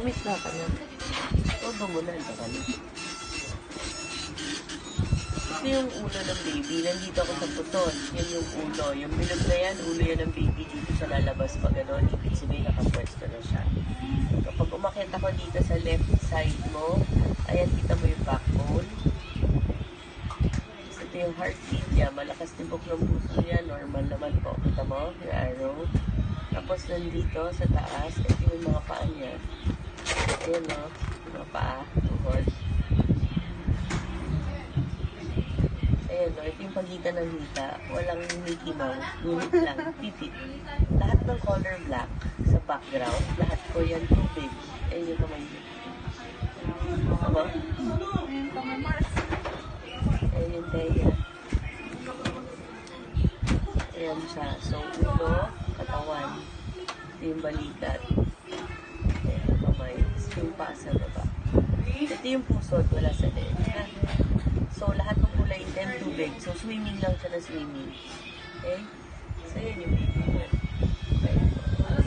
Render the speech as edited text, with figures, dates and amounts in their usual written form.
Tumit na ka na. Todo mo na, baka. Ito yung ulo ng baby. Nandito ako sa puton. Yan yung ulo. Yung bilog na yan, ulo yan ng baby dito sa lalabas pa gano'n. Ibig sabihin nakapwesto na siya. Kapag umakit ako dito sa left side mo, ayan, kita mo yung backbone. Ito yung heartbeat niya. Malakas tibok ng puso niya. Normal naman po. Kita mo? Yung arrow. Tapos nandito sa taas, ito yung mga paa niya. Ayan o. Yung mga paa. Tuhod. Ayan o. Ito yung pagitan ng hita. Walang Mickey Mouse. Ngunit lang. Titik. Lahat ng color black sa background. Lahat ko yan tubig. Ayan yung kamay niya. Tama? Ayan yung Thea. Ayan siya. So, ulo, katawan. Ito yung balikat. Ayan yung kamay. Ito yung paa sa baba. Ito yung puso. Wala sa leeg. So, lahat ng kulay itim, tubig. So, swimming lang siya na swimming. Okay? So, yun yung baby.